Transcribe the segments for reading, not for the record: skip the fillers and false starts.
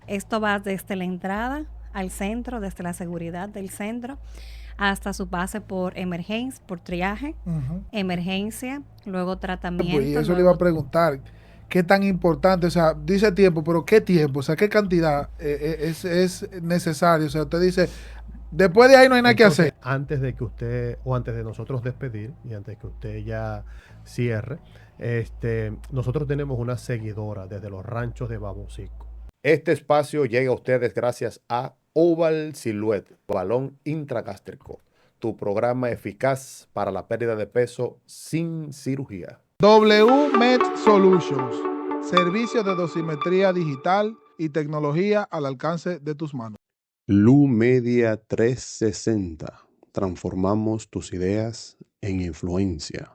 Esto va desde la entrada al centro, desde la seguridad del centro, hasta su pase por emergencia, por triaje, emergencia, luego Pues, y tratamiento, eso le iba a luego... preguntar, ¿qué tan importante? O sea, dice tiempo, pero ¿qué tiempo? O sea, ¿qué cantidad es necesario? O sea, usted dice, después de ahí no hay nada que hacer. Entonces, antes de que usted, o antes de nosotros despedir, y antes de que usted ya cierre, nosotros tenemos una seguidora desde los ranchos de Babosico. Este espacio llega a ustedes gracias a Oval Silhouette, balón intragástrico, tu programa eficaz para la pérdida de peso sin cirugía. WMed Solutions, servicio de dosimetría digital y tecnología al alcance de tus manos. Lu Media 360. Transformamos tus ideas en influencia.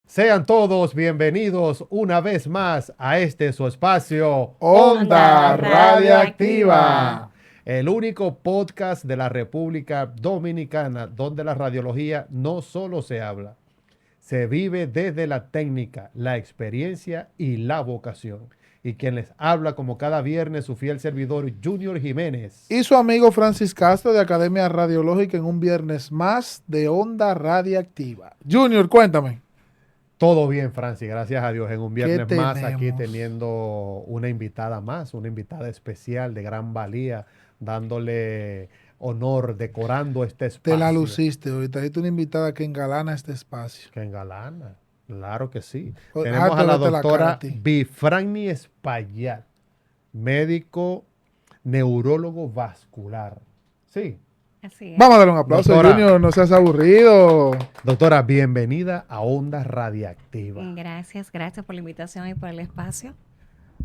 Sean todos bienvenidos una vez más a su espacio Onda Radiactiva. el único podcast de la República Dominicana donde la radiología no solo se habla, se vive desde la técnica, la experiencia y la vocación. Y quien les habla como cada viernes, su fiel servidor Junior Jiménez. Y su amigo Francis Castro de Academia Radiológica en un viernes más de Onda Radiactiva. Junior, cuéntame. Todo bien, Francis, gracias a Dios. En un viernes más aquí tenemos? teniendo una invitada más, una invitada especial de gran valía, dándole honor, decorando este espacio. Te la luciste hoy. Trajiste una invitada que engalana este espacio. Que engalana, claro que sí. Pues, Tenemos déjate a la verte la cara a doctora ti. Bifrani Espaillat, médico neurólogo vascular. Sí, Así es. Vamos a darle un aplauso, Doctora. Junior. No seas aburrido. doctora, bienvenida a Onda Radiactiva. Gracias por la invitación y por el espacio.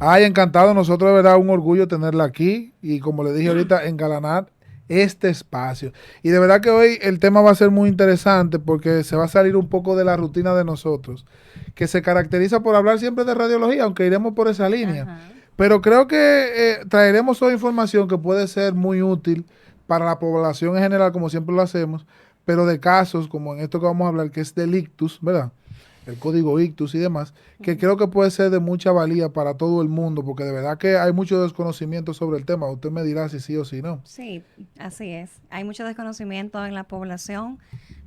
Ay, encantado. Nosotros, de verdad, un orgullo tenerla aquí. Y como le dije ahorita, engalanar este espacio. Y de verdad que hoy el tema va a ser muy interesante porque se va a salir un poco de la rutina de nosotros, que se caracteriza por hablar siempre de radiología, aunque iremos por esa línea. Ajá. Pero creo que traeremos hoy información que puede ser muy útil para la población en general, como siempre lo hacemos, pero de casos, como en esto que vamos a hablar, que es del ictus, ¿verdad? El código ictus y demás, que creo que puede ser de mucha valía para todo el mundo, porque de verdad que hay mucho desconocimiento sobre el tema. Usted me dirá si sí o si no. Sí, así es. Hay mucho desconocimiento en la población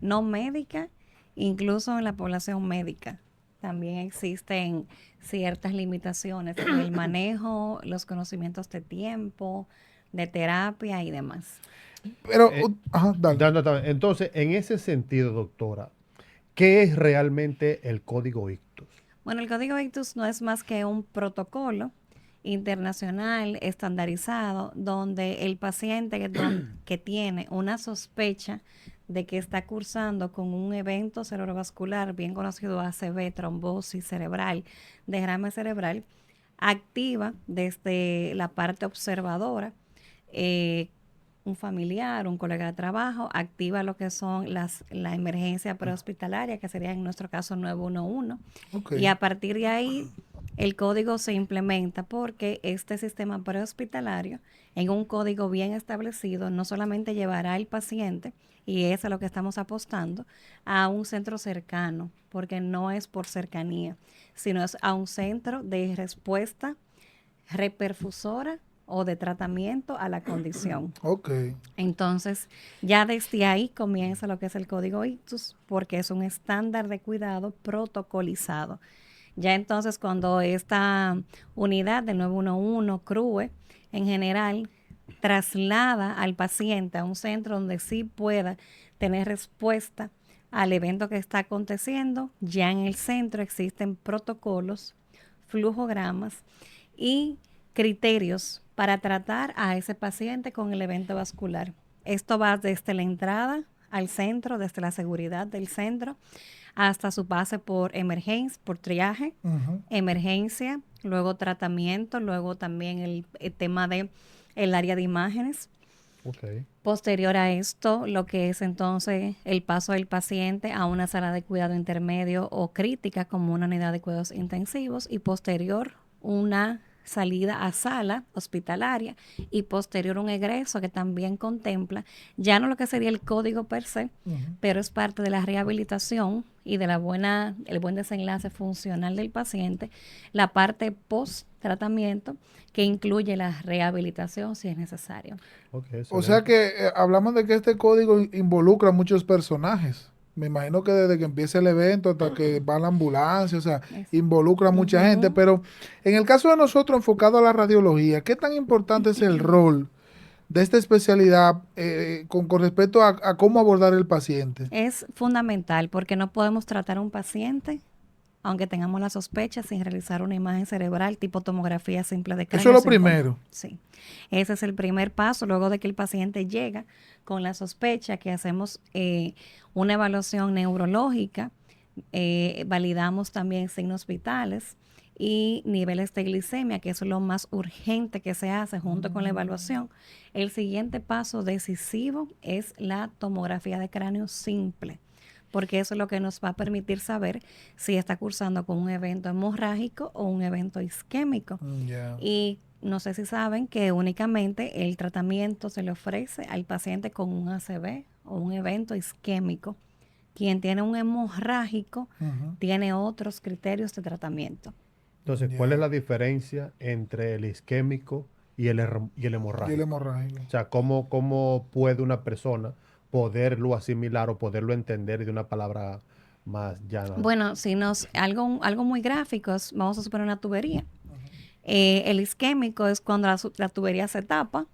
no médica, incluso en la población médica. También existen ciertas limitaciones en el manejo, los conocimientos de tiempo, de terapia y demás. Pero, Eh, dale. Entonces, en ese sentido, doctora, ¿qué es realmente el código ictus? Bueno, el código ictus no es más que un protocolo internacional estandarizado donde el paciente que tiene una sospecha de que está cursando con un evento cerebrovascular, bien conocido ACV, trombosis cerebral, derrame cerebral, activa desde la parte observadora, un familiar, un colega de trabajo, activa lo que son la emergencia prehospitalaria, que sería en nuestro caso 911, Okay. y a partir de ahí el código se implementa porque este sistema prehospitalario, en un código bien establecido, no solamente llevará al paciente, y es a lo que estamos apostando, a un centro cercano, porque no es por cercanía, sino es a un centro de respuesta reperfusora o de tratamiento a la condición. Ok. Entonces, ya desde ahí comienza lo que es el código ictus, porque es un estándar de cuidado protocolizado. Ya entonces, cuando esta unidad del 911, CRUE, en general, traslada al paciente a un centro donde sí pueda tener respuesta al evento que está aconteciendo, ya en el centro existen protocolos, flujogramas y criterios para tratar a ese paciente con el evento vascular. Esto va desde la entrada al centro, desde la seguridad del centro, hasta su pase por emergencia, por triaje, emergencia, luego tratamiento, luego también el tema de el área de imágenes. Okay. Posterior a esto, lo que es entonces el paso del paciente a una sala de cuidado intermedio o crítica como una unidad de cuidados intensivos y posterior una salida a sala hospitalaria y posterior un egreso que también contempla ya no lo que sería el código per se, pero es parte de la rehabilitación y de el buen desenlace funcional del paciente, la parte post tratamiento que incluye la rehabilitación si es necesario. Okay, O sea que hablamos de que este código involucra a muchos personajes. Me imagino que desde que empieza el evento hasta que va la ambulancia, o sea, involucra a mucha gente. Pero en el caso de nosotros, enfocado a la radiología, ¿qué tan importante es el rol de esta especialidad con respecto a cómo abordar el paciente? Es fundamental porque no podemos tratar a un paciente aunque tengamos la sospecha, sin realizar una imagen cerebral tipo tomografía simple de cráneo. Eso es lo primero. Sí, ese es el primer paso. Luego de que el paciente llega con la sospecha, que hacemos una evaluación neurológica, validamos también signos vitales y niveles de glicemia, que eso es lo más urgente que se hace junto con la evaluación. El siguiente paso decisivo es la tomografía de cráneo simple, porque eso es lo que nos va a permitir saber si está cursando con un evento hemorrágico o un evento isquémico. Y no sé si saben que únicamente el tratamiento se le ofrece al paciente con un ACV o un evento isquémico. Quien tiene un hemorrágico tiene otros criterios de tratamiento. Entonces, ¿cuál es la diferencia entre el isquémico y el hemorrágico? Y el hemorrágico. O sea, ¿cómo puede una persona poderlo asimilar o poderlo entender de una palabra más llana? Bueno, si algo muy gráfico, vamos a suponer una tubería. El isquémico es cuando la tubería se tapa,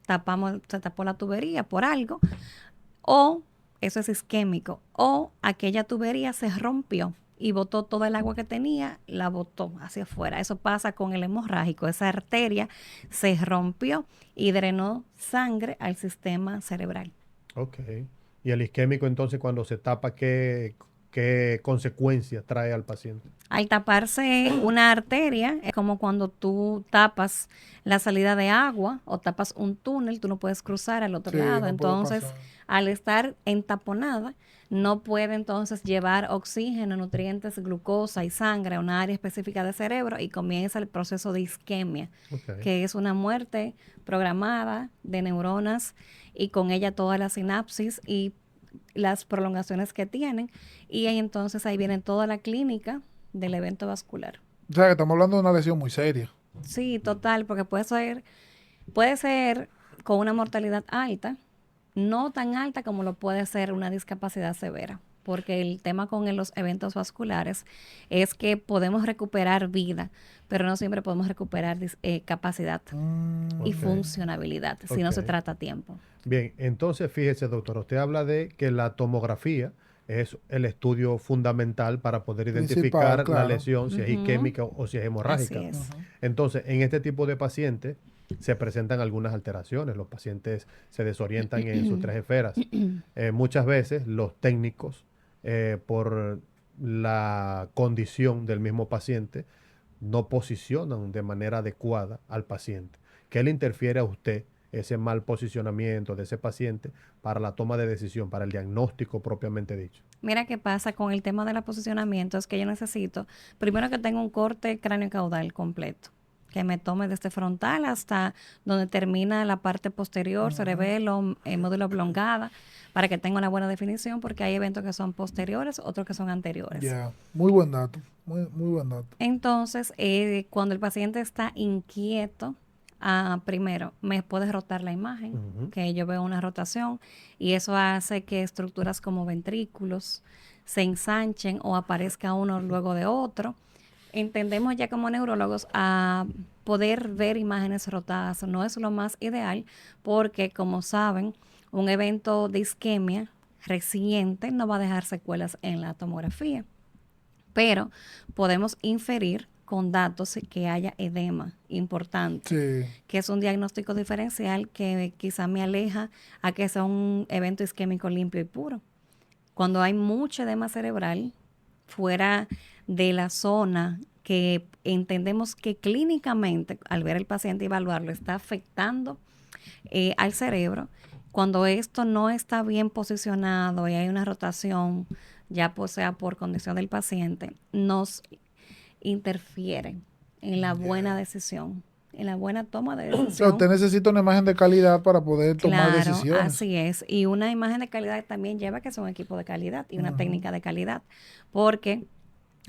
se tapó la tubería por algo, o eso es isquémico, o aquella tubería se rompió y botó todo el agua que tenía, la botó hacia afuera. Eso pasa con el hemorrágico. Esa arteria se rompió y drenó sangre al sistema cerebral. Ok. ¿Y el isquémico entonces cuando se tapa, qué consecuencias trae al paciente? Al taparse una arteria, es como cuando tú tapas la salida de agua o tapas un túnel, tú no puedes cruzar al otro lado. No entonces, al estar entaponada, no puede entonces llevar oxígeno, nutrientes, glucosa y sangre a una área específica del cerebro y comienza el proceso de isquemia, que es una muerte programada de neuronas y con ella toda la sinapsis y las prolongaciones que tienen, y entonces ahí viene toda la clínica del evento vascular. O sea, que estamos hablando de una lesión muy seria. Sí, total, porque puede ser con una mortalidad alta, no tan alta como lo puede ser una discapacidad severa, porque el tema con los eventos vasculares es que podemos recuperar vida, pero no siempre podemos recuperar capacidad y funcionabilidad si no se trata a tiempo. Bien, entonces fíjese, doctor, usted habla de que la tomografía es el estudio fundamental para poder identificar la lesión, si es isquémica o si es hemorrágica. Así es. Entonces, en este tipo de pacientes se presentan algunas alteraciones. Los pacientes se desorientan en sus tres esferas. Muchas veces los técnicos, por la condición del mismo paciente, no posicionan de manera adecuada al paciente. ¿Qué le interfiere a usted ese mal posicionamiento de ese paciente para la toma de decisión, para el diagnóstico propiamente dicho? Mira qué pasa con el tema del posicionamiento, es que yo necesito, primero que tenga un corte cráneo-caudal completo, que me tome desde frontal hasta donde termina la parte posterior, cerebelo, médula oblongada, para que tenga una buena definición, porque hay eventos que son posteriores, otros que son anteriores. Muy buen dato, muy buen dato. Entonces, cuando el paciente está inquieto, primero, me puede rotar la imagen, que yo veo una rotación, y eso hace que estructuras como ventrículos se ensanchen o aparezca uno luego de otro. Entendemos ya como neurólogos a poder ver imágenes rotadas. No es lo más ideal porque, como saben, un evento de isquemia reciente no va a dejar secuelas en la tomografía, pero podemos inferir con datos que haya edema importante, que es un diagnóstico diferencial que quizá me aleja a que sea un evento isquémico limpio y puro. Cuando hay mucho edema cerebral fuera de la zona que entendemos que clínicamente, al ver al paciente y evaluarlo, está afectando al cerebro, cuando esto no está bien posicionado y hay una rotación, ya sea por condición del paciente, nos interfieren en la buena decisión, en la buena toma de decisión. O sea, usted necesita una imagen de calidad para poder tomar decisiones. Así es. Y una imagen de calidad también lleva que sea un equipo de calidad y una técnica de calidad. Porque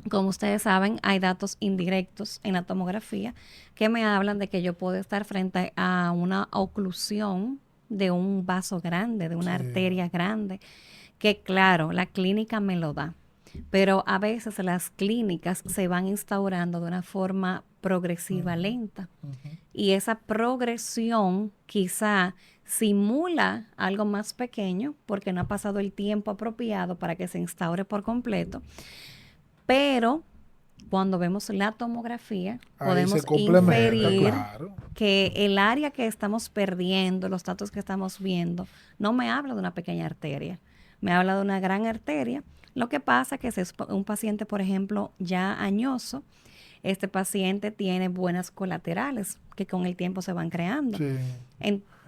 Como ustedes saben, hay datos indirectos en la tomografía que me hablan de que yo puedo estar frente a una oclusión de un vaso grande, de una Sí. arteria grande, que claro, la clínica me lo da, pero a veces las clínicas se van instaurando de una forma progresiva, lenta, y esa progresión quizá simula algo más pequeño porque no ha pasado el tiempo apropiado para que se instaure por completo, pero cuando vemos la tomografía, Ahí se podemos complementa, inferir claro. que el área que estamos perdiendo, los datos que estamos viendo, no me habla de una pequeña arteria, me habla de una gran arteria. Lo que pasa es que si es un paciente, por ejemplo, ya añoso, este paciente tiene buenas colaterales que con el tiempo se van creando. Sí.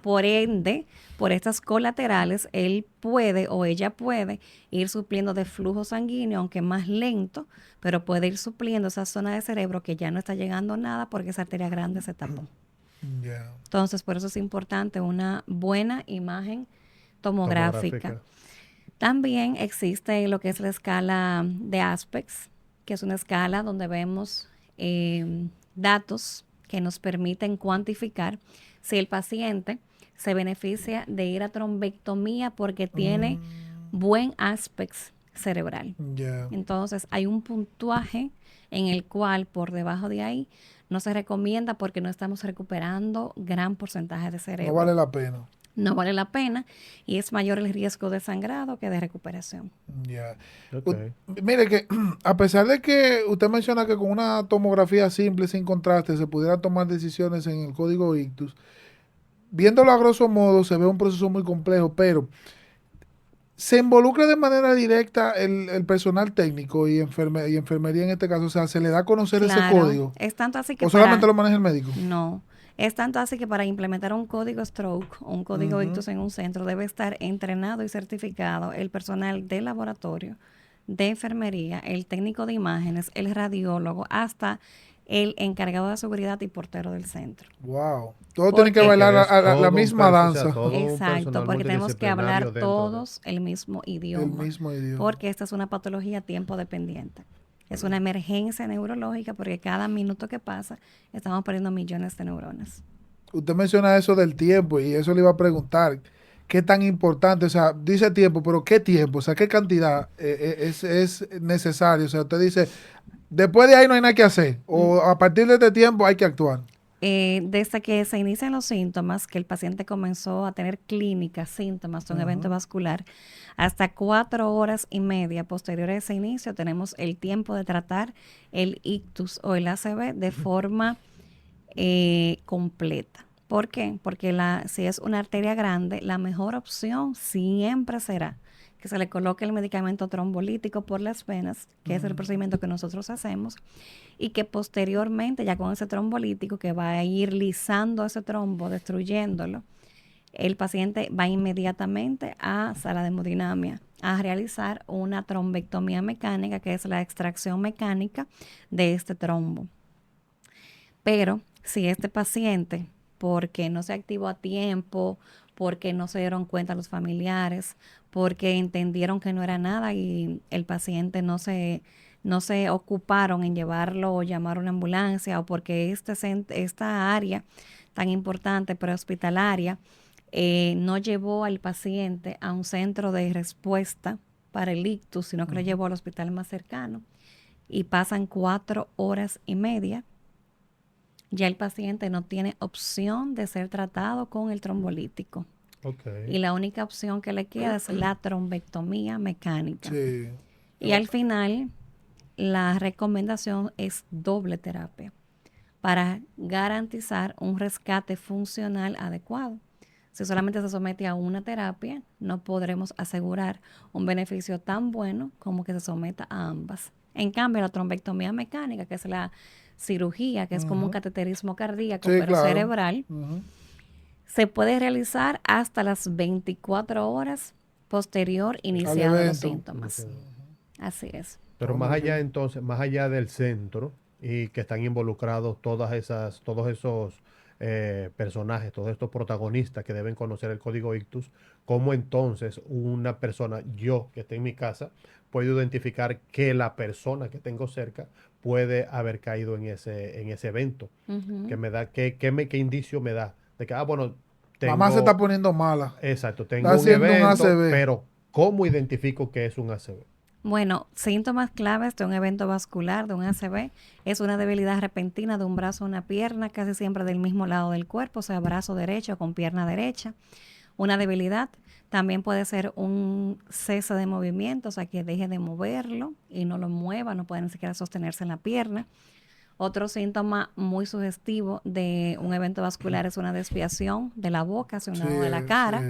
Por ende, por estas colaterales, él puede o ella puede ir supliendo de flujo sanguíneo, aunque más lento, pero puede ir supliendo esa zona de cerebro que ya no está llegando nada porque esa arteria grande se tapó. Ya. Entonces, por eso es importante una buena imagen tomográfica. También existe lo que es la escala de Aspects, que es una escala donde vemos datos que nos permiten cuantificar si el paciente se beneficia de ir a trombectomía porque tiene buen aspects cerebral. Ya. Entonces, hay un puntuaje en el cual por debajo de ahí no se recomienda porque no estamos recuperando gran porcentaje de cerebro. No vale la pena. No vale la pena y es mayor el riesgo de sangrado que de recuperación. Ya. Ok. Mire que a pesar de que usted menciona que con una tomografía simple, sin contraste, se pudieran tomar decisiones en el código ictus, viéndolo a grosso modo se ve un proceso muy complejo, pero se involucra de manera directa el personal técnico y enfermería en este caso, o sea, se le da a conocer ese Claro, código. es tanto así que ¿O solamente para... lo maneja el médico? No, es tanto así que para implementar un código stroke o un código ictus en un centro debe estar entrenado y certificado el personal de laboratorio, de enfermería, el técnico de imágenes, el radiólogo, hasta el encargado de seguridad y portero del centro. Wow. Todos ¿Por tienen que qué? bailar Que es la todo un misma o sea, danza. todo un Exacto, personal porque tenemos que hablar multidisciplinario dentro de... todos el mismo El idioma, mismo idioma. porque esta es una patología tiempo dependiente. Es una emergencia neurológica porque cada minuto que pasa estamos perdiendo millones de neuronas. Usted menciona eso del tiempo y eso le iba a preguntar. ¿Qué tan importante? O sea, dice tiempo, pero ¿qué tiempo? O sea, ¿qué cantidad es necesario? O sea, usted dice, después de ahí no hay nada que hacer. O a partir de este tiempo hay que actuar. Desde que se inician los síntomas, que el paciente comenzó a tener clínicas, síntomas de un evento vascular, hasta 4 horas y media posterior a ese inicio tenemos el tiempo de tratar el ictus o el ACV de forma completa. ¿Por qué? Porque si es una arteria grande, la mejor opción siempre será que se le coloque el medicamento trombolítico por las venas, que es el procedimiento que nosotros hacemos, y que posteriormente, ya con ese trombolítico que va a ir lisando ese trombo, destruyéndolo, el paciente va inmediatamente a sala de hemodinamia a realizar una trombectomía mecánica, que es la extracción mecánica de este trombo. Pero si este paciente, porque no se activó a tiempo, porque no se dieron cuenta los familiares, porque entendieron que no era nada y el paciente no se ocuparon en llevarlo o llamar a una ambulancia, o porque esta área tan importante prehospitalaria no llevó al paciente a un centro de respuesta para el ictus, sino que lo llevó al hospital más cercano, y pasan 4 horas y media, ya el paciente no tiene opción de ser tratado con el trombolítico. Y la única opción que le queda es la trombectomía mecánica. Sí. Y al final, la recomendación es doble terapia para garantizar un rescate funcional adecuado. Si solamente se somete a una terapia, no podremos asegurar un beneficio tan bueno como que se someta a ambas. En cambio, la trombectomía mecánica, que es la cirugía, que es como un cateterismo cardíaco, Sí, pero claro. cerebral, se puede realizar hasta las 24 horas posterior iniciado los evento. síntomas. Así es. Pero más allá entonces, más allá del centro y que están involucrados todos esos personajes, todos estos protagonistas que deben conocer el código ictus, cómo entonces una persona, yo que esté en mi casa, puedo identificar que la persona que tengo cerca puede haber caído en ese evento, que Ujú. me da, qué indicio me da de que, bueno, Mamá se está tengo, poniendo mala. exacto, Está tengo un haciendo un evento, ACV. pero ¿cómo identifico que es un ACV? Bueno, síntomas claves de un evento vascular, de un ACV, es una debilidad repentina de un brazo o una pierna, casi siempre del mismo lado del cuerpo, o sea, brazo derecho con pierna derecha. Una debilidad también puede ser un cese de movimiento, o sea, que deje de moverlo y no lo mueva, no puede ni siquiera sostenerse en la pierna. Otro síntoma muy sugestivo de un evento vascular es una desviación de la boca hacia un Sí, lado de la sí. cara,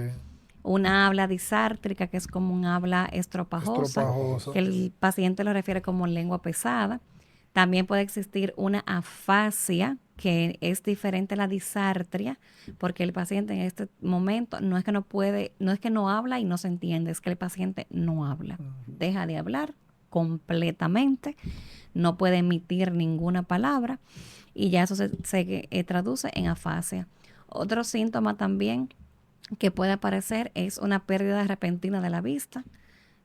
una habla disártrica, que es como un habla estropajosa, Estropajosa. que el paciente lo refiere como lengua pesada. También puede existir una afasia, que es diferente a la disartria, porque el paciente en este momento no es que no puede, no es que no habla y no se entiende, es que el paciente no habla, deja de hablar completamente, no puede emitir ninguna palabra y ya eso se traduce en afasia. Otro síntoma también que puede aparecer es una pérdida repentina de la vista,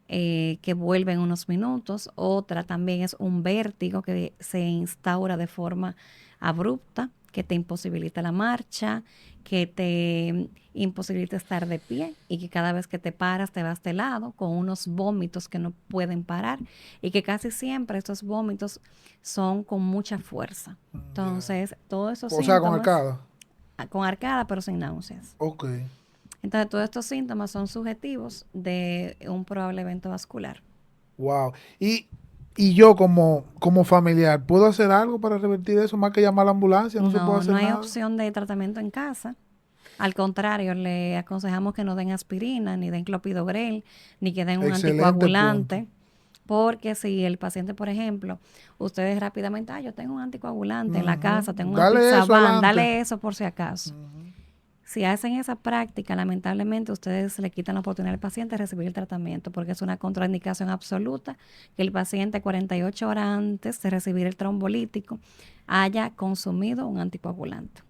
que vuelve en unos minutos. Otra también es un vértigo que se instaura de forma abrupta, que te imposibilita la marcha, que te imposibilita estar de pie y que cada vez que te paras te vas de lado con unos vómitos que no pueden parar y que casi siempre estos vómitos son con mucha fuerza. Ya. Entonces, todos esos O sea, con síntomas, arcada. con arcada pero sin náuseas. Ok. Entonces, todos estos síntomas son subjetivos de un probable evento vascular. Wow. Y yo como familiar, ¿puedo hacer algo para revertir eso? Más que llamar a la ambulancia, no se puede No, no hacer hay nada. opción de tratamiento en casa. Al contrario, le aconsejamos que no den aspirina, ni den clopidogrel, ni que den un Excelente punto. anticoagulante, porque si el paciente, por ejemplo, ustedes rápidamente, yo tengo un anticoagulante en la Ujú. casa, tengo un Dale eso apixaban, adelante. dale eso por si acaso. Si hacen esa práctica, lamentablemente ustedes le quitan la oportunidad al paciente de recibir el tratamiento porque es una contraindicación absoluta que el paciente 48 horas antes de recibir el trombolítico haya consumido un anticoagulante.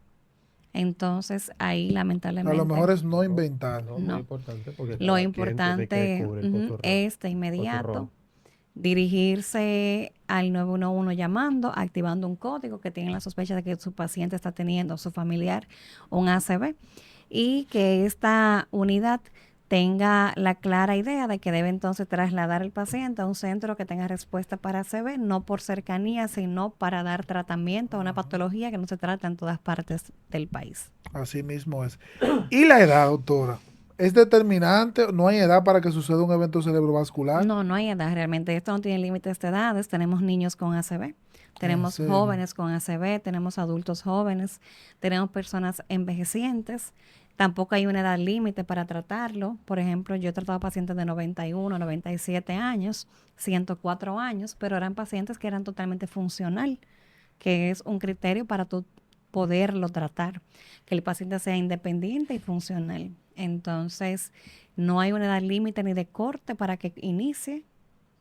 Entonces ahí A lo lamentablemente mejor es no No, inventar. no, muy no. importante porque Lo cada quien tiene que importante cubrir con su rol, es de con su inmediato rol. dirigirse al 911 llamando, activando un código que tiene la sospecha de que su paciente está teniendo, su familiar, un ACV, y que esta unidad tenga la clara idea de que debe entonces trasladar al paciente a un centro que tenga respuesta para ACV, no por cercanía, sino para dar tratamiento a una patología que no se trata en todas partes del país. Así mismo es. ¿Y la edad, doctora? ¿Es determinante? ¿No hay edad para que suceda un evento cerebrovascular? No, no hay edad realmente. Esto no tiene límites de edades. Tenemos niños con ACV, En tenemos serio. jóvenes con ACV, tenemos adultos jóvenes, tenemos personas envejecientes. Tampoco hay una edad límite para tratarlo. Por ejemplo, yo he tratado pacientes de 91, 97 años, 104 años, pero eran pacientes que eran totalmente funcional, que es un criterio para tú poderlo tratar, que el paciente sea independiente y funcional. Entonces, no hay una edad límite ni de corte para que inicie,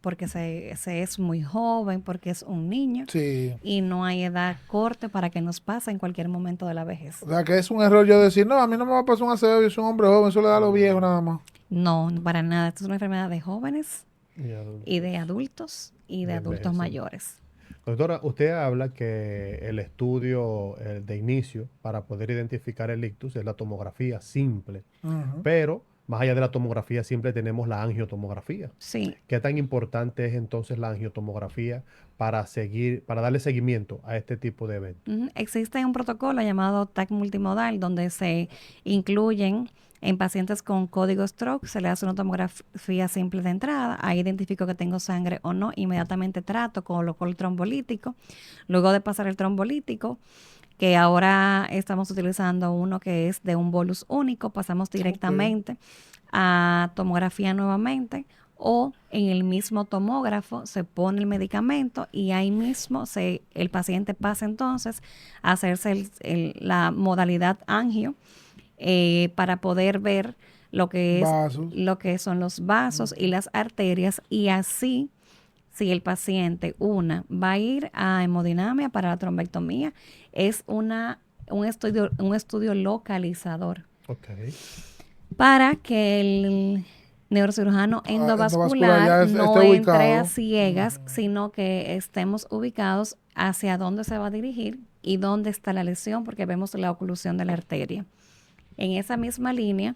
porque se es muy joven, porque es un niño, Sí. y no hay edad corte para que nos pase en cualquier momento de la vejez. O sea, que es un error yo decir, no, a mí no me va a pasar un ACV, yo soy un hombre joven, eso le da a los viejos nada más. No, para nada. Esto es una enfermedad de jóvenes Y y de adultos, adultos y de de adultos envejecientes. mayores. Doctora, usted habla que el estudio de inicio para poder identificar el ictus es la tomografía simple, Ujú. pero más allá de la tomografía simple tenemos la angiotomografía. Sí, ¿Qué tan importante es entonces la angiotomografía para darle seguimiento a este tipo de eventos? Existe un protocolo llamado TAC multimodal donde se incluyen en pacientes con código stroke, se le hace una tomografía simple de entrada, ahí identifico que tengo sangre o no, inmediatamente trato, coloco el trombolítico, luego de pasar el trombolítico, que ahora estamos utilizando uno que es de un bolus único, pasamos Ok. directamente a tomografía nuevamente o en el mismo tomógrafo se pone el medicamento y ahí mismo el paciente pasa entonces a hacerse la modalidad angio, para poder ver Vasos. lo que son los vasos y las arterias y así si el paciente, va a ir a hemodinamia para la trombectomía, es una un estudio localizador Ok. para que el neurocirujano endovascular ya endovascular no esté entre ubicado. a ciegas, sino que estemos ubicados hacia dónde se va a dirigir y dónde está la lesión, porque vemos la oclusión de la arteria. En esa misma línea,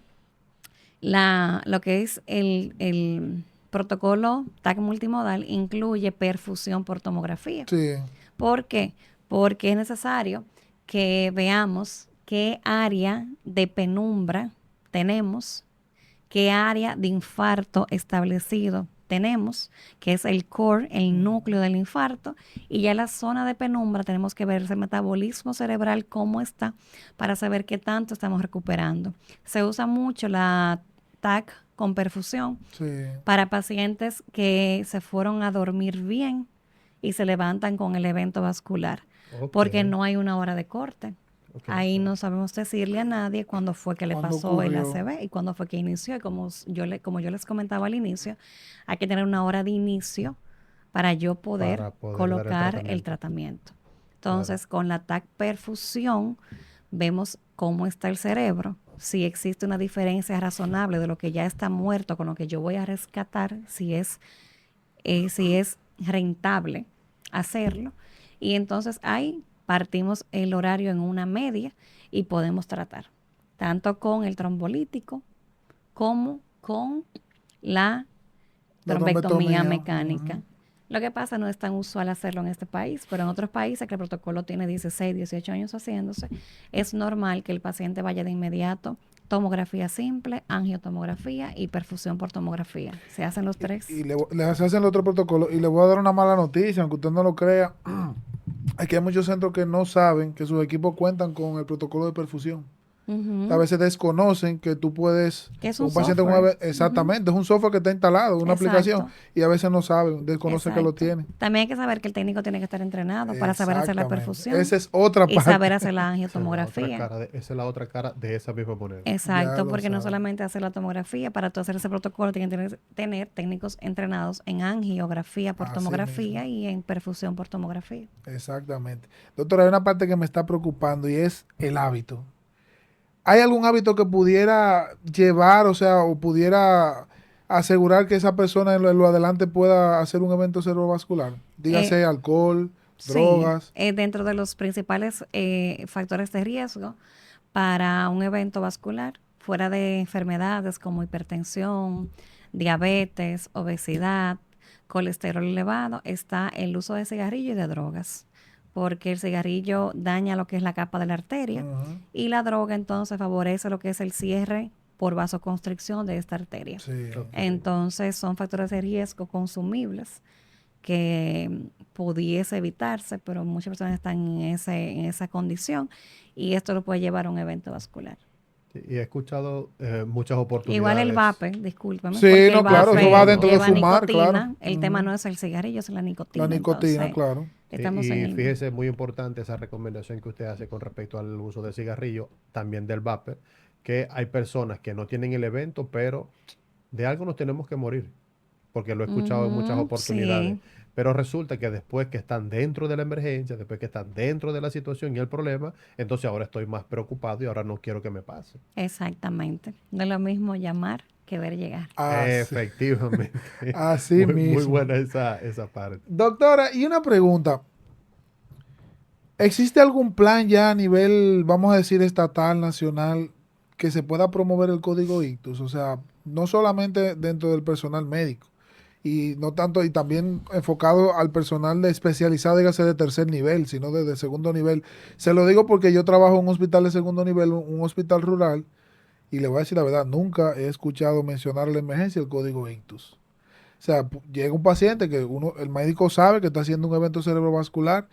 lo que es el protocolo TAC multimodal incluye perfusión por tomografía. Sí. ¿Por qué? Porque es necesario que veamos qué área de penumbra tenemos, qué área de infarto establecido tenemos, que es el core, el núcleo del infarto, y ya la zona de penumbra tenemos que ver ese metabolismo cerebral cómo está para saber qué tanto estamos recuperando. Se usa mucho la TAC con perfusión Sí. para pacientes que se fueron a dormir bien y se levantan con el evento vascular, Ok. porque no hay una hora de corte. Ok. Ahí no sabemos decirle a nadie cuándo fue que le ¿Cuándo pasó el ocurrió? ACV y cuándo fue que inició. Y como yo les comentaba al inicio, hay que tener una hora de inicio para yo poder Para poder dar el colocar el tratamiento. tratamiento. Entonces, con la TAC perfusión, vemos cómo está el cerebro, si existe una diferencia razonable de lo que ya está muerto con lo que yo voy a rescatar, si es rentable hacerlo. Y entonces ahí partimos el horario en una media y podemos tratar, tanto con el trombolítico como con la La trombectomía trombectomía. mecánica. Lo que pasa, no es tan usual hacerlo en este país, pero en otros países que el protocolo tiene 16, 18 años haciéndose, es normal que el paciente vaya de inmediato tomografía simple, angiotomografía y perfusión por tomografía. Se hacen los tres. Y le hacen el otro protocolo. Y le voy a dar una mala noticia, aunque usted no lo crea. Aquí hay muchos centros que no saben que sus equipos cuentan con el protocolo de perfusión. A veces desconocen que tú puedes, Que es un un paciente con software. exactamente, es un software que está instalado, una aplicación, Exacto. y a veces no saben, desconocen que lo Exacto. tienen. También hay que saber que el técnico tiene que estar entrenado para saber hacer la Exactamente. perfusión Esa es otra y parte. saber hacer la Esa es la otra angiotomografía. cara esa es la otra cara de esa misma moneda. Ya Exacto, lo porque no saben. solamente hacer la tomografía, para tú hacer ese protocolo tienen que tener técnicos entrenados en angiografía por Así tomografía mismo. y en perfusión por tomografía. Exactamente. Doctora, hay una parte que me está preocupando y es el hábito. ¿Hay algún hábito que pudiera llevar, o sea, o pudiera asegurar que esa persona en lo adelante pueda hacer un evento cerebrovascular? Eh, Dígase alcohol, sí, drogas. dentro de los principales factores de riesgo para un evento vascular, fuera de enfermedades como hipertensión, diabetes, obesidad, colesterol elevado, está el uso de cigarrillo y de drogas, porque el cigarrillo daña lo que es la capa de la arteria Ujú. y la droga entonces favorece lo que es el cierre por vasoconstricción de esta arteria. Sí. Ok. Entonces son factores de riesgo consumibles que pudiese evitarse, pero muchas personas están en esa condición y esto lo puede llevar a un evento vascular. Sí, y he escuchado muchas Igual el oportunidades. vape, discúlpeme, Sí, porque el no, claro, eso va vape dentro de lleva fumar, claro. nicotina, el tema Ujú. no es el cigarrillo, es la nicotina, La nicotina, entonces claro. estamos en Y el... fíjese, muy importante esa recomendación que usted hace con respecto al uso del cigarrillo, también del vapor, que hay personas que no tienen el evento, pero de algo nos tenemos que morir, porque lo he escuchado en muchas Ujú, oportunidades. sí, Pero resulta que después que están dentro de la emergencia, después que están dentro de la situación y el problema, entonces ahora estoy más preocupado y ahora no quiero que me pase. exactamente. No es lo mismo llamar que ver llegar. Así, Efectivamente. así Muy mismo. buena esa parte. Doctora, y una pregunta. ¿Existe algún plan ya a nivel, vamos a decir, estatal, nacional, que se pueda promover el código ictus? O sea, no solamente dentro del personal médico, y no tanto, y también enfocado al personal de especializado, dígase de tercer nivel, sino de segundo nivel. Se lo digo porque yo trabajo en un hospital de segundo nivel, un hospital rural, y le voy a decir la verdad, nunca he escuchado mencionar en la emergencia el código ictus. O sea, llega un paciente que el médico sabe que está haciendo un evento cerebrovascular,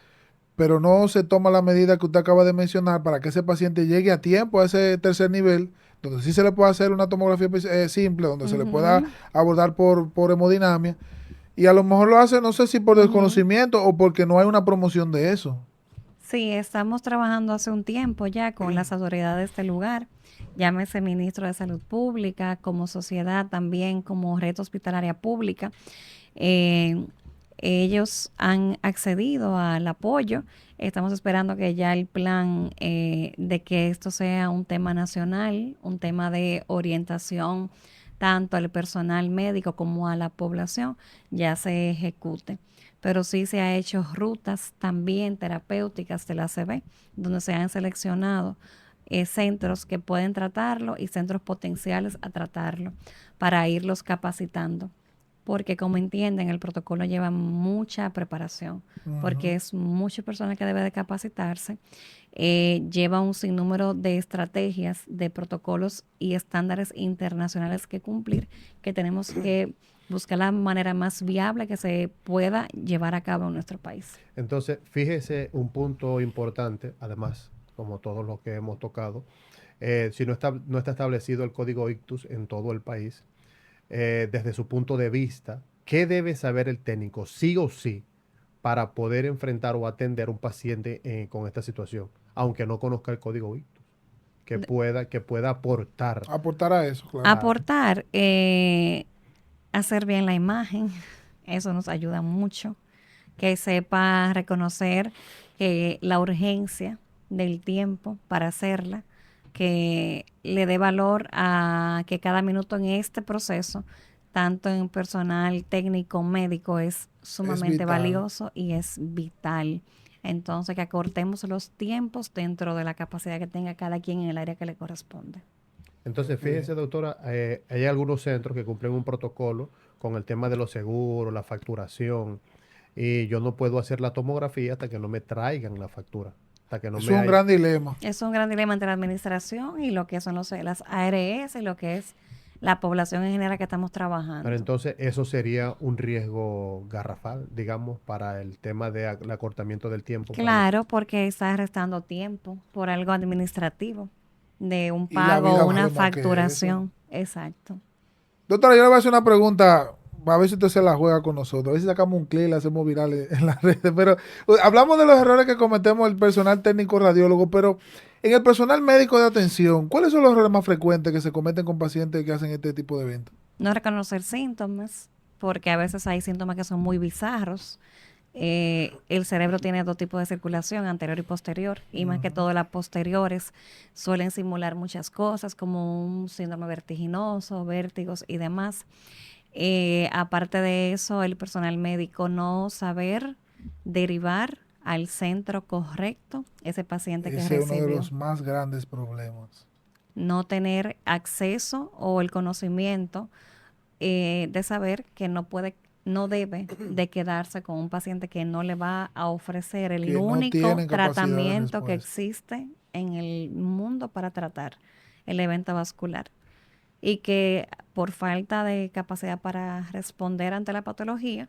pero no se toma la medida que usted acaba de mencionar para que ese paciente llegue a tiempo a ese tercer nivel, donde sí se le puede hacer una tomografía simple, donde se le pueda Ujú, abordar por hemodinamia, y a lo mejor lo hace, no sé si por ujú. desconocimiento o porque no hay una promoción de eso. Sí, estamos trabajando hace un tiempo ya con las autoridades de este lugar, llámese Ministro de Salud Pública, como sociedad también, como red hospitalaria pública, eh, Ellos han accedido al apoyo. Estamos esperando que ya el plan de que esto sea un tema nacional, un tema de orientación tanto al personal médico como a la población, ya se ejecute. Pero sí se ha hecho rutas también terapéuticas de la ACV, donde se han seleccionado centros que pueden tratarlo y centros potenciales a tratarlo para irlos capacitando. Porque como entienden, el protocolo lleva mucha preparación, porque es mucha persona que debe de capacitarse, lleva un sinnúmero de estrategias, de protocolos y estándares internacionales que cumplir, que tenemos que buscar la manera más viable que se pueda llevar a cabo en nuestro país. Entonces, fíjese un punto importante, además, como todos los que hemos tocado, si no está establecido el código ictus en todo el país, desde su punto de vista, ¿qué debe saber el técnico, sí o sí, para poder enfrentar o atender a un paciente con esta situación, aunque no conozca el código ictus? Que pueda aportar. Aportar a eso, claro. Aportar, hacer bien la imagen, eso nos ayuda mucho. Que sepa reconocer que la urgencia del tiempo para hacerla, que le dé valor a que cada minuto en este proceso, tanto en personal técnico, médico, es sumamente valioso y es vital. Entonces, que acortemos los tiempos dentro de la capacidad que tenga cada quien en el área que le corresponde. Entonces, fíjese, doctora, hay algunos centros que cumplen un protocolo con el tema de los seguros, la facturación, y yo no puedo hacer la tomografía hasta que no me traigan la factura. Hasta que no Es me un gran dilema. Es un gran dilema entre la administración y lo que son las ARS y lo que es la población en general que estamos trabajando. Pero entonces eso sería un riesgo garrafal, digamos, para el tema del acortamiento del tiempo. Claro, porque está restando tiempo por algo administrativo, de un Y la pago vida o una vale más que facturación. Exacto. Doctora, yo le voy a hacer una pregunta, a ver si usted se la juega con nosotros, a ver si sacamos un clip y la hacemos viral en las redes, pero hablamos de los errores que cometemos el personal técnico radiólogo, pero en el personal médico de atención, ¿cuáles son los errores más frecuentes que se cometen con pacientes que hacen este tipo de eventos? No reconocer síntomas, porque a veces hay síntomas que son muy bizarros. El cerebro tiene dos tipos de circulación, anterior y posterior, y más que todo las posteriores suelen simular muchas cosas como un síndrome vertiginoso, vértigos y demás. Aparte de eso, el personal médico no saber derivar al centro correcto ese paciente que Ese es recibió. uno de los más grandes problemas. No tener acceso o el conocimiento de saber que no debe de quedarse con un paciente que no le va a ofrecer el Que no único tienen capacidad de tratamiento que respuesta. existe en el mundo para tratar el evento vascular. Y que por falta de capacidad para responder ante la patología,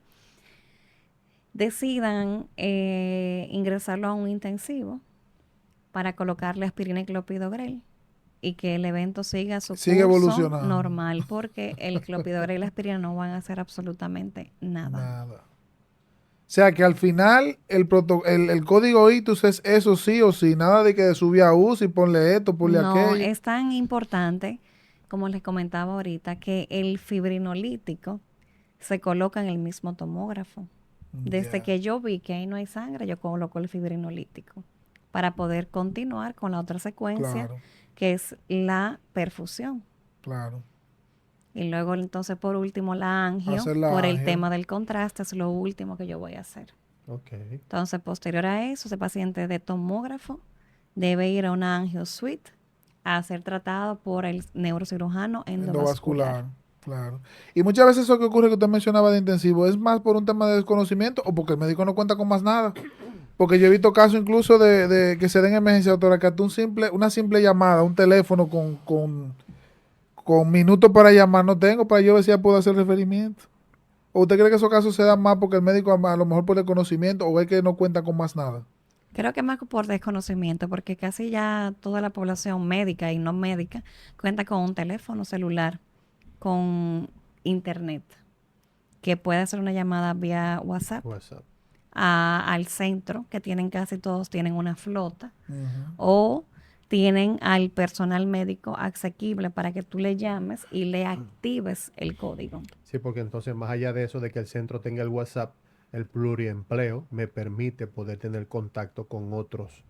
decidan ingresarlo a un intensivo para colocarle aspirina y clopidogrel y que el evento siga su Sigue curso evolucionando. normal, porque el clopidogrel y la aspirina no van a hacer absolutamente nada. Nada. O sea que al final el código ictus es eso sí o sí, nada de que subir a UCI, ponle esto, ponle No, aquello. es tan importante, como les comentaba ahorita, que el fibrinolítico se coloca en el mismo tomógrafo. Desde Ya. que yo vi que ahí no hay sangre, yo coloco el fibrinolítico para poder continuar con la otra secuencia, Claro, que es la perfusión. claro. Y luego entonces por último la angio, Hacer la por el angio. tema del contraste, es lo último que yo voy a hacer. Ok. Entonces posterior a eso, ese paciente de tomógrafo debe ir a una angio suite a ser tratado por el neurocirujano endovascular. Endovascular, claro. Y muchas veces eso que ocurre que usted mencionaba de intensivo es más por un tema de desconocimiento o porque el médico no cuenta con más nada. Porque yo he visto casos incluso de que se den emergencia, doctora, que hasta una simple llamada, un teléfono con minutos para llamar no tengo para yo ver si ya puedo hacer referimiento. ¿O usted cree que esos casos se dan más porque el médico a lo mejor por el conocimiento o es que no cuenta con más nada? Creo que más por desconocimiento, porque casi ya toda la población médica y no médica cuenta con un teléfono celular, con internet, que puede hacer una llamada vía WhatsApp WhatsApp. al centro, que casi todos tienen una flota, Ujú. o tienen al personal médico asequible para que tú le llames y le actives el código. Sí, porque entonces más allá de eso, de que el centro tenga el WhatsApp, el pluriempleo me permite poder tener contacto con otros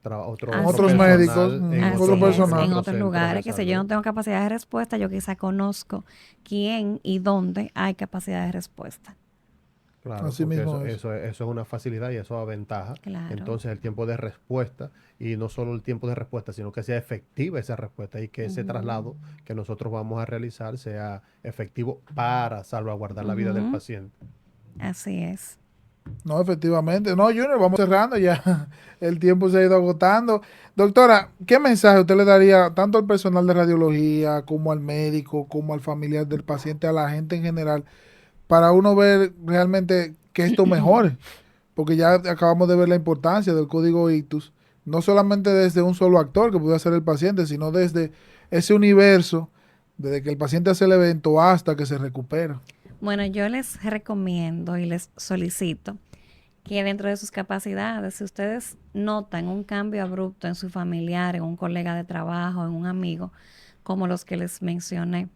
otros médicos, otro personal. En otros lugares, que si yo no tengo capacidad de respuesta, yo quizá conozco quién y dónde hay capacidad de respuesta. Claro, Así porque mismo eso es una facilidad y eso da ventaja. Claro. Entonces el tiempo de respuesta, y no solo el tiempo de respuesta, sino que sea efectiva esa respuesta y que ese traslado que nosotros vamos a realizar sea efectivo para salvaguardar la vida del paciente. Así es. No, efectivamente. No, Junior, vamos cerrando ya. El tiempo se ha ido agotando. Doctora, ¿qué mensaje usted le daría tanto al personal de radiología, como al médico, como al familiar del paciente, a la gente en general, para uno ver realmente que esto mejore? Porque ya acabamos de ver la importancia del código ictus, no solamente desde un solo actor que puede ser el paciente, sino desde ese universo, desde que el paciente hace el evento hasta que se recupera. Bueno, yo les recomiendo y les solicito que dentro de sus capacidades, si ustedes notan un cambio abrupto en su familiar, en un colega de trabajo, en un amigo, como los que les mencioné,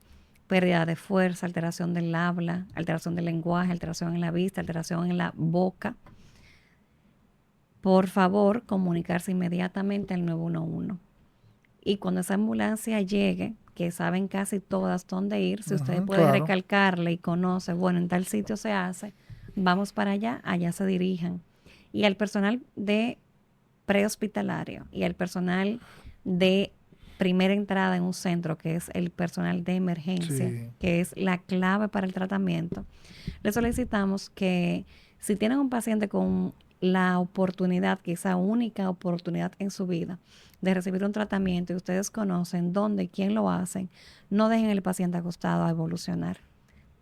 pérdida de fuerza, alteración del habla, alteración del lenguaje, alteración en la vista, alteración en la boca, por favor, comunicarse inmediatamente al 911. Y cuando esa ambulancia llegue, que saben casi todas dónde ir, si usted puede recalcarle y conoce, bueno, en tal sitio se hace, vamos para allá, allá se dirijan. Y al personal de prehospitalario y al personal de primera entrada en un centro, que es el personal de emergencia, que es la clave para el tratamiento, le solicitamos que si tienen un paciente con la oportunidad, quizá única oportunidad en su vida, de recibir un tratamiento y ustedes conocen dónde y quién lo hacen, no dejen el paciente acostado a evolucionar.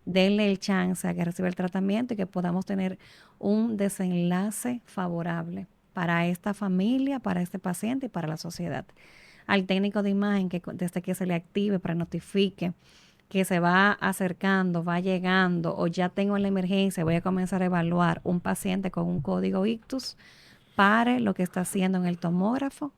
Denle el chance a que reciba el tratamiento y que podamos tener un desenlace favorable para esta familia, para este paciente y para la sociedad. Al técnico de imagen, que desde que se le active para notifique que se va acercando, va llegando o ya tengo en la emergencia, voy a comenzar a evaluar un paciente con un código ictus, pare lo que está haciendo en el tomógrafo,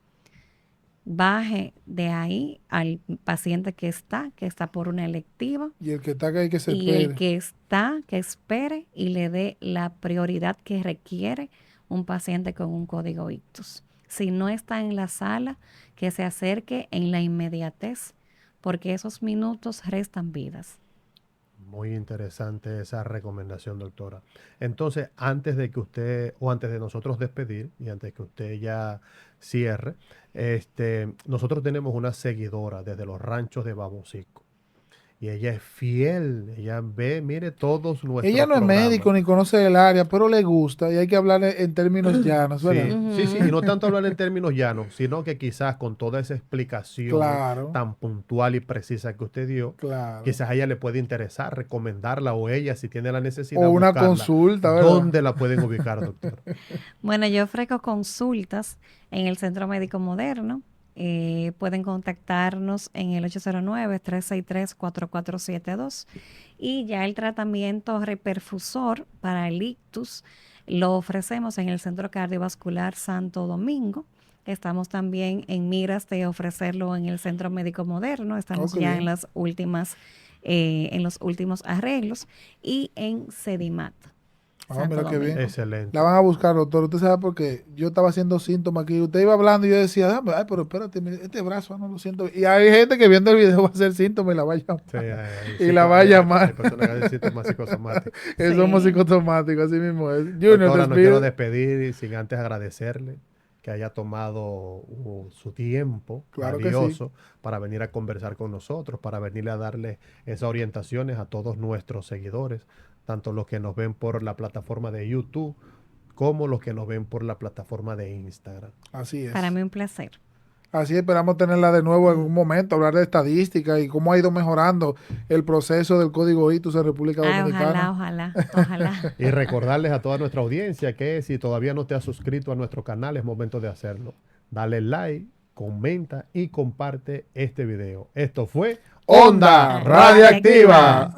baje de ahí al paciente que está por una electiva. Y el que está que se espere. Y el que está, que espere y le dé la prioridad que requiere un paciente con un código ictus. Si no está en la sala, que se acerque en la inmediatez, porque esos minutos restan vidas. Muy interesante esa recomendación, doctora. Entonces, antes de nosotros despedir y antes que usted ya cierre, nosotros tenemos una seguidora desde los ranchos de Babucico. Y ella es fiel, ella ve, mire, todos nuestros Ella no es programas. médico ni conoce el área, pero le gusta y hay que hablar en términos llanos, ¿verdad? Sí, y no tanto hablar en términos llanos, sino que quizás con toda esa explicación tan puntual y precisa que usted dio, quizás a ella le puede interesar recomendarla o ella, si tiene la necesidad, o una consulta, ¿verdad? ¿Dónde la pueden ubicar, doctor? Bueno, yo ofrezco consultas en el Centro Médico Moderno. Pueden contactarnos en el 809-363-4472 y ya el tratamiento reperfusor para el ictus lo ofrecemos en el Centro Cardiovascular Santo Domingo. Estamos también en miras de ofrecerlo en el Centro Médico Moderno. Estamos ya en las últimas, en los últimos arreglos y en Sedimat. Mira qué bien. Excelente. La van a buscar, doctor. Usted sabe porque yo estaba haciendo síntomas aquí. Usted iba hablando y yo decía, ay, pero espérate, este brazo no lo siento. Y hay gente que viendo el video va a hacer síntomas y la va a llamar. Y la va a llamar. Hay personas que hacen síntomas psicosomáticos. Somos psicosomáticos, así mismo es. Junior, doctora, no quiero despedir sin antes agradecerle que haya tomado su tiempo valioso para venir a conversar con nosotros, para venir a darle esas orientaciones a todos nuestros seguidores, tanto los que nos ven por la plataforma de YouTube como los que nos ven por la plataforma de Instagram. Así es. Para mí un placer. Así esperamos tenerla de nuevo en un momento, hablar de estadística y cómo ha ido mejorando el proceso del código ictus en República Dominicana. Ojalá. Y recordarles a toda nuestra audiencia que si todavía no te has suscrito a nuestro canal, es momento de hacerlo. Dale like, comenta y comparte este video. Esto fue Onda Radiactiva.